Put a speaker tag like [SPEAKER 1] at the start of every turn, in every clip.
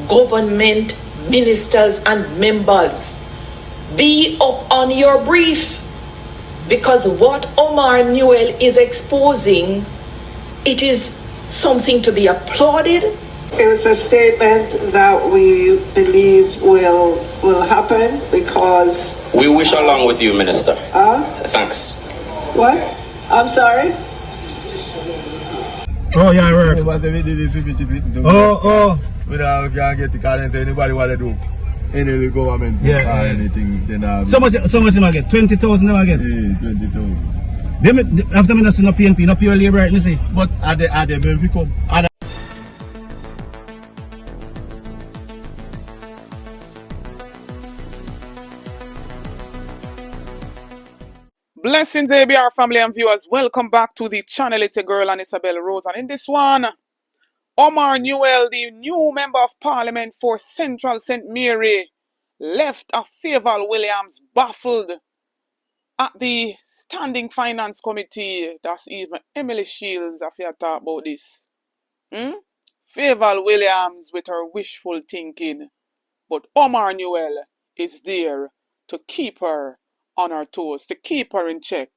[SPEAKER 1] government ministers and members. Be up on your brief, because what Omar Newell is exposing, it is something to be applauded.
[SPEAKER 2] It was a statement that we believe will happen because...
[SPEAKER 3] We wish along with you, Minister. Thanks.
[SPEAKER 2] What? I'm sorry?
[SPEAKER 4] Oh, yeah, right.
[SPEAKER 5] We don't get the car and say anybody want to do any government or anything. Then
[SPEAKER 4] so much them I get? 20,000 them I get?
[SPEAKER 5] Yeah, 20,000.
[SPEAKER 4] After me not see no PNP, no pure labor, right, me see?
[SPEAKER 5] But are they when we come?
[SPEAKER 6] Blessings, ABR family and viewers. Welcome back to the channel. It's a girl and Isabel Rose. And in this one, Omar Newell, the new member of Parliament for Central St. Mary, left a Fayval Williams baffled at the Standing Finance Committee. That's even Emily Shields if you talk about this. Fayval Williams with her wishful thinking. But Omar Newell is there to keep her on her toes, to keep her in check.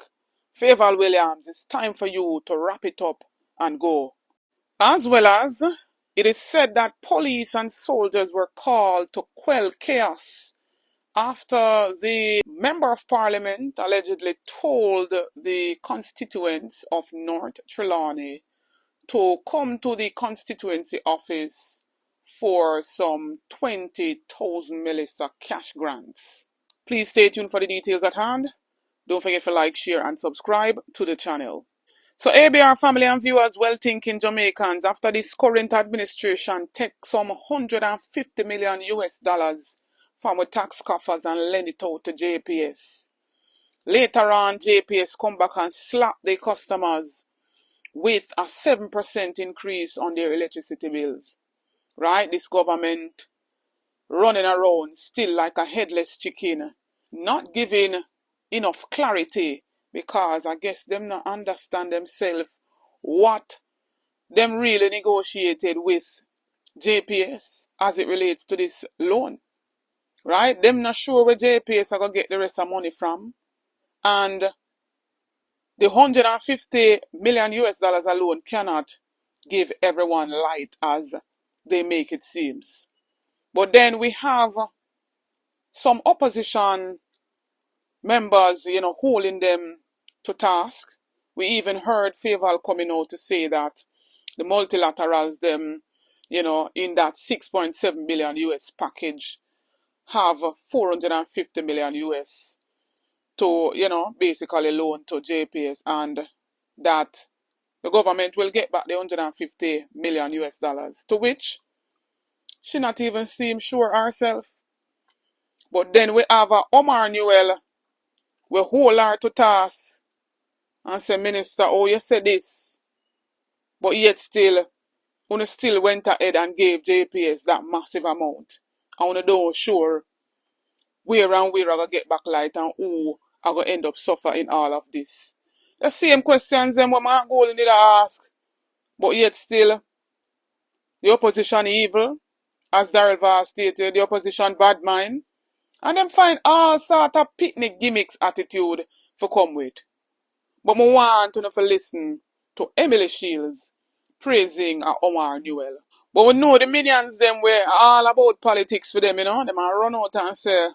[SPEAKER 6] Fayval Williams, it's time for you to wrap it up and go. As well as, it is said that police and soldiers were called to quell chaos after the Member of Parliament allegedly told the constituents of North Trelawney to come to the constituency office for some 20,000 Melissa cash grants. Please stay tuned for the details at hand. Don't forget to like, share and subscribe to the channel. So ABR family and viewers, well-thinking Jamaicans, after this current administration take some $150 million from our tax coffers and lend it out to JPS. Later on, JPS come back and slap their customers with a 7% increase on their electricity bills. Right? This government running around still like a headless chicken, not giving enough clarity, because I guess them not understand themselves what them really negotiated with JPS as it relates to this loan. Right? Them not sure where JPS are going to get the rest of money from. And the $150 million alone cannot give everyone light as they make it seems. But then we have some opposition members, holding them to task. We even heard Fayval coming out to say that the multilaterals, them, in that 6.7 billion US package, have 450 million US to, basically loan to JPS, and that the government will get back the 150 million US dollars, to which she not even seem sure herself. But then we have a Omar Newell, we hold her to task and say, Minister, oh, you said this, but yet still, you still went ahead and gave JPS that massive amount. And you don't sure where and where I going to get back light and who are going to end up suffering all of this. The same questions them what Mark Golden did ask, but yet still, the opposition evil, as Darrell Vaz stated, the opposition bad mind, and them find all sort of picnic gimmicks attitude for come with. But I want to listen to Emily Shields praising Omar Newell. But we know the minions them were all about politics for them, them are run out and say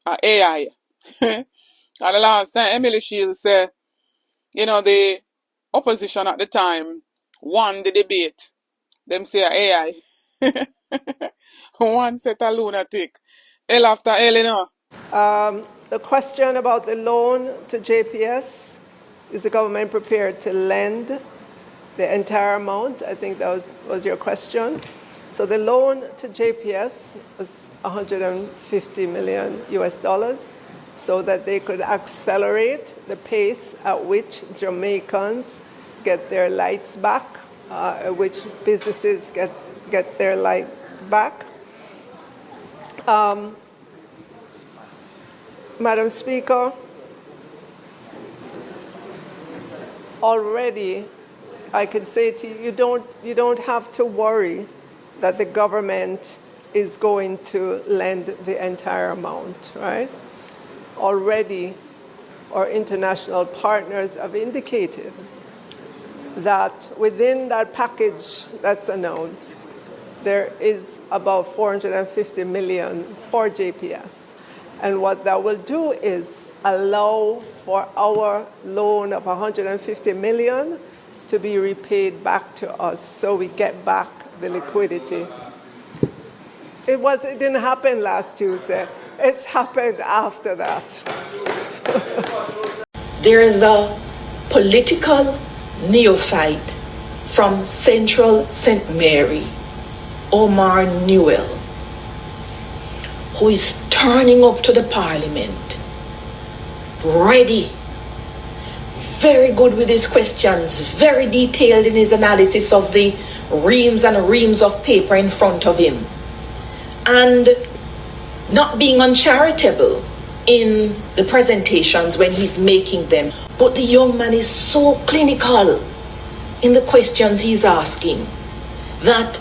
[SPEAKER 6] AI. And the last time Emily Shields said, the opposition at the time won the debate. Them say AI. One set of lunatic. L after L,
[SPEAKER 2] The question about the loan to JPS, is the government prepared to lend the entire amount? I think that was your question. So the loan to JPS was $150 million US dollars, so that they could accelerate the pace at which Jamaicans get their lights back, at which businesses get their light back. Madam Speaker, already I can say to you, you don't have to worry that the government is going to lend the entire amount, right? Already, our international partners have indicated that within that package that's announced, there is about 450 million for JPS. And what that will do is allow for our loan of 150 million to be repaid back to us, so we get back the liquidity. It didn't happen last Tuesday. It's happened after that.
[SPEAKER 1] There is a political neophyte from Central St. Mary, Omar Newell, who is turning up to the Parliament, ready, very good with his questions, very detailed in his analysis of the reams and reams of paper in front of him, and not being uncharitable in the presentations when he's making them. But the young man is so clinical in the questions he's asking that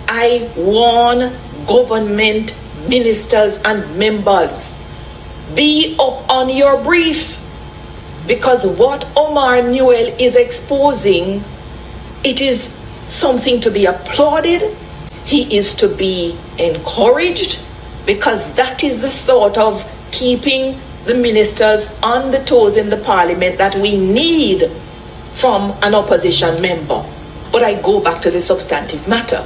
[SPEAKER 1] I warn government ministers and members, be up on your brief, because what Omar Newell is exposing, it is something to be applauded. He is to be encouraged, because that is the sort of keeping the ministers on the toes in the Parliament that we need from an opposition member. But I go back to the substantive matter.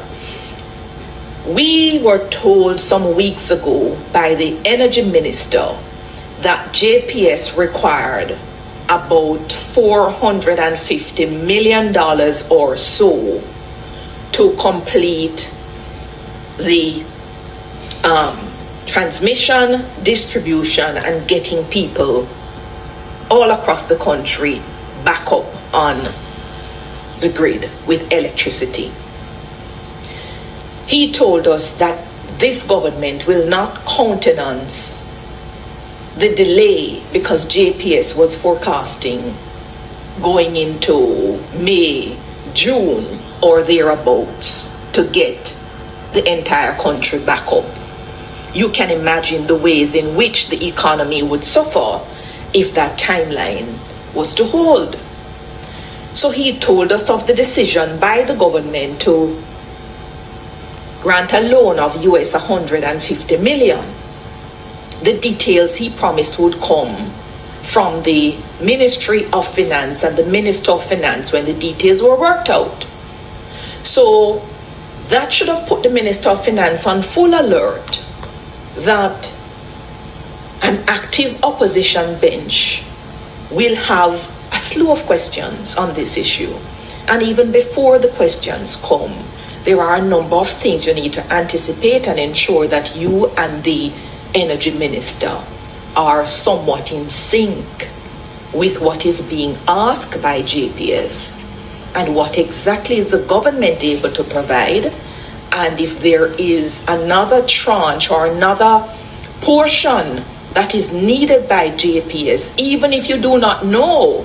[SPEAKER 1] We were told some weeks ago by the Energy Minister that JPS required about $450 million or so to complete the transmission, distribution, and getting people all across the country back up on the grid with electricity. He told us that this government will not countenance the delay, because JPS was forecasting going into May, June, or thereabouts to get the entire country back up. You can imagine the ways in which the economy would suffer if that timeline was to hold. So he told us of the decision by the government to grant a loan of US $150 million. The details he promised would come from the Ministry of Finance and the Minister of Finance when the details were worked out. So that should have put the Minister of Finance on full alert that an active opposition bench will have a slew of questions on this issue. And even before the questions come, there are a number of things you need to anticipate and ensure that you and the Energy Minister are somewhat in sync with what is being asked by JPS and what exactly is the government able to provide, and if there is another tranche or another portion that is needed by JPS, even if you do not know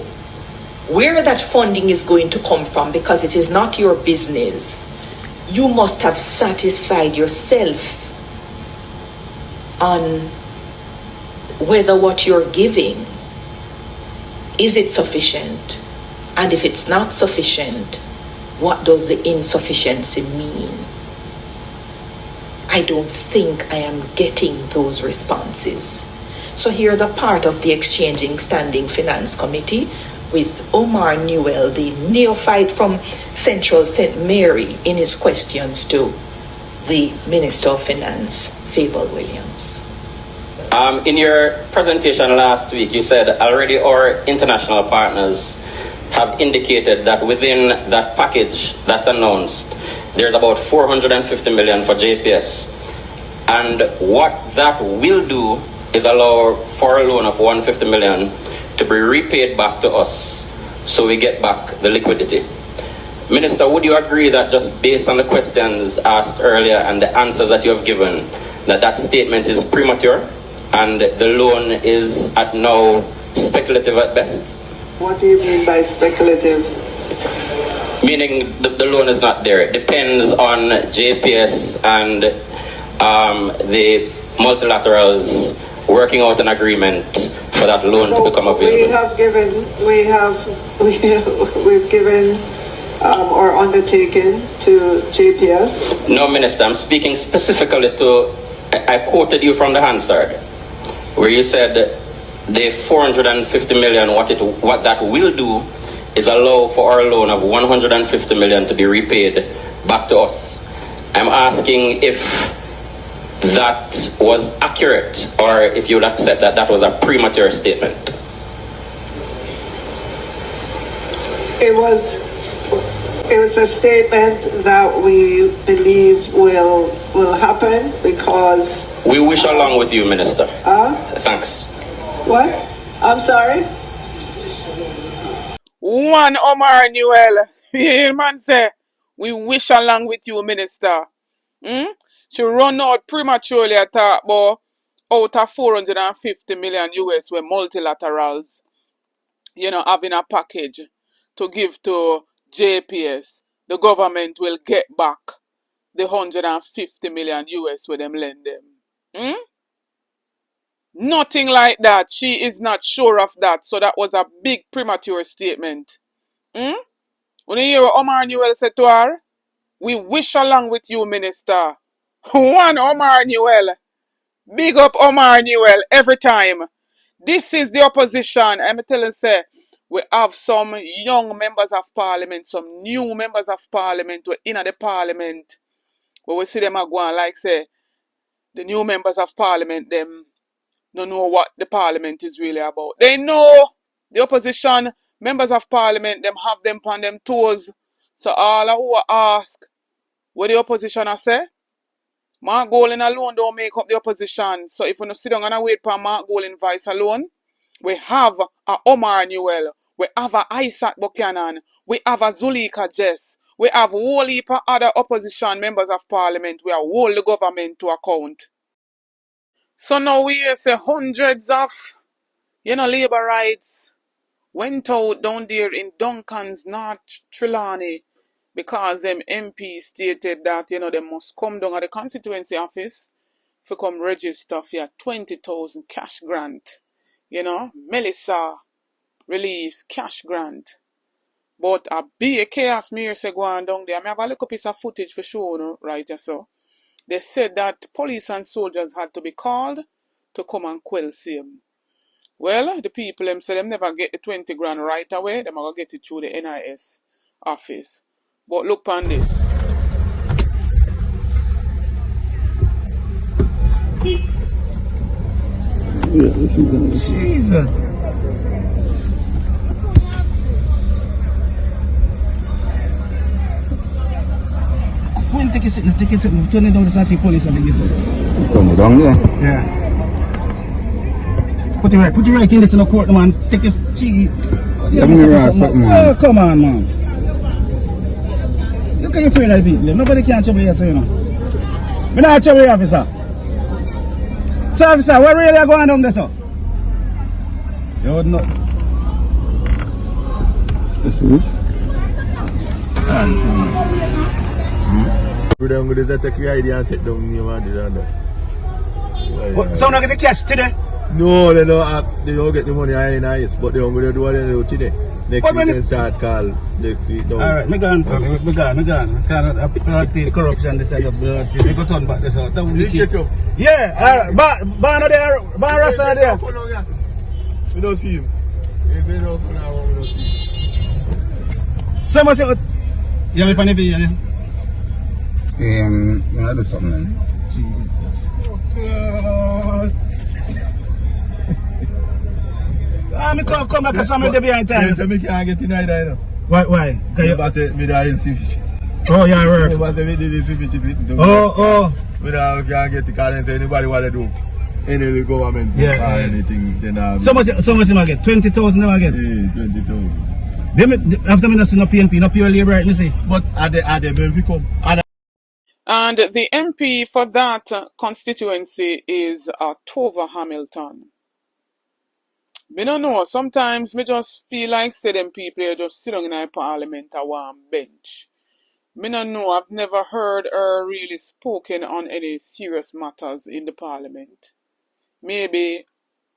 [SPEAKER 1] where that funding is going to come from, because it is not your business, you must have satisfied yourself on whether what you're giving, is it sufficient? And if it's not sufficient, what does the insufficiency mean? I don't think I am getting those responses. So here's a part of the Exchanging Standing Finance Committee with Omar Newell, the neophyte from Central St. Mary, in his questions to the Minister of Finance, Fayval Williams.
[SPEAKER 3] In your presentation last week, you said already our international partners have indicated that within that package that's announced, there's about 450 million for JPS. And what that will do is allow for a loan of 150 million to be repaid back to us so we get back the liquidity. Minister, would you agree that just based on the questions asked earlier and the answers that you have given, that statement is premature and the loan is at now speculative at best?
[SPEAKER 2] What do you mean by speculative?
[SPEAKER 3] Meaning the loan is not there. It depends on JPS and the multilaterals working out an agreement for that loan to become available?
[SPEAKER 2] We've given or undertaken to JPS.
[SPEAKER 3] No, Minister, I'm speaking specifically to, I quoted you from the Hansard, where you said the 450 million, what that will do is allow for our loan of 150 million to be repaid back to us. I'm asking if that was accurate, or if you would accept that that was a premature statement.
[SPEAKER 2] It was a statement that we believe will happen because
[SPEAKER 3] we wish along with you, Minister. Thanks.
[SPEAKER 2] What? I'm sorry?
[SPEAKER 6] One Omar Newell. Man say, we wish along with you, Minister. She run out prematurely at about out of 450 million US with multilaterals, having a package to give to JPS. The government will get back the 150 million US with them lend them. Nothing like that. She is not sure of that. So that was a big premature statement. When you hear what Omar Newell said to her, we wish along with you, Minister. One Omar Newell. Big up Omar Newell every time. This is the opposition. I'm telling you, we have some young members of parliament, some new members of parliament. We're in the parliament. Where we see them a Gwan, like say, the new members of parliament, them don't know what the parliament is really about. They know the opposition, members of parliament, them have them on them toes. So all who ask what the opposition are say, Mark Golding alone don't make up the opposition. So if we don't sit down and wait for Mark Golding vice alone, we have a Omar Newell, we have a Isaac Buchanan, we have a Zulika Jess, we have a whole heap of other opposition members of parliament. We are hold the government to account. So now we say hundreds of, labor rights went out down there in Duncan's North Trelawney because them MP stated that, they must come down at the constituency office to come register for a 20,000 cash grant. Melissa release cash grant. But a big chaos me say going down there. I have a little piece of footage for show, right? So they said that police and soldiers had to be called to come and quell same. Well, the people them say them never get the 20 grand right away. Them are going to get it through the NIS office. But look on this.
[SPEAKER 4] Jesus. When take it, turn it down to see police and they get it.
[SPEAKER 5] Turn it down, yeah.
[SPEAKER 4] Yeah. Put it right in this in the court, man. Take it, gee. Oh, come on, man. Look at you feel like people. Nobody can trouble you, so I'm not trouble you, officer. So, officer, what really are going on there, sir? You would know.
[SPEAKER 5] That's it. We don't go to take your idea and sit down near one this and that.
[SPEAKER 4] So, not get the cash today?
[SPEAKER 5] No, they don't get the money in IS, but they don't go to do what they do today. Next week they start call next week down.
[SPEAKER 4] Alright, me gone, sir. Me gone. Can't take corruption this side of blood. Me go turn back this out.
[SPEAKER 5] Get up.
[SPEAKER 4] Yeah, alright. Ban there, Ban Rasta there.
[SPEAKER 5] We don't see him. If they don't come out, we don't see him.
[SPEAKER 4] So much. You have a funny video, yeah?
[SPEAKER 5] I do something then.
[SPEAKER 4] Jesus. Oh, God. Me come back because I'm behind time.
[SPEAKER 5] Yes, I can't get in either, you know.
[SPEAKER 4] Why?
[SPEAKER 5] Can you say me the insufficient?
[SPEAKER 4] Oh, yeah, right.
[SPEAKER 5] You say me the insufficient.
[SPEAKER 4] Oh.
[SPEAKER 5] We don't get the car and say anybody want to do any government or anything. Then
[SPEAKER 4] so much them I get? 20,000 them I get?
[SPEAKER 5] Yeah, 20,000.
[SPEAKER 4] After me not see no PNP, no pure labor, right, me see.
[SPEAKER 5] But are they when we come?
[SPEAKER 6] And the MP for that constituency is Tova Hamilton. Me don't know, sometimes me just feel like say them people just sit down in a parliament at one bench. Me no know, I've never heard her really spoken on any serious matters in the parliament. Maybe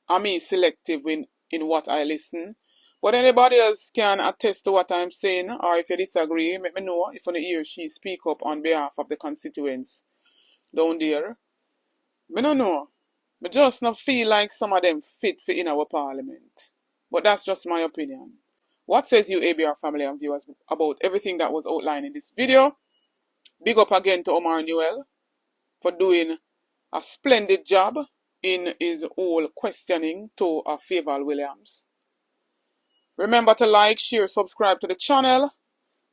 [SPEAKER 6] I'm selective in what I listen. But anybody else can attest to what I'm saying, or if you disagree, let me know if you hear she speak up on behalf of the constituents down there. Me no know. Me just not feel like some of them fit for in our parliament. But that's just my opinion. What says you, ABR family and viewers, about everything that was outlined in this video? Big up again to Omar Newell for doing a splendid job in his whole questioning to Fayval Williams. Remember to like, share, subscribe to the channel.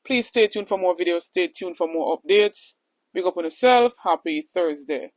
[SPEAKER 6] Please stay tuned for more videos. Stay tuned for more updates. Big up on yourself. Happy Thursday.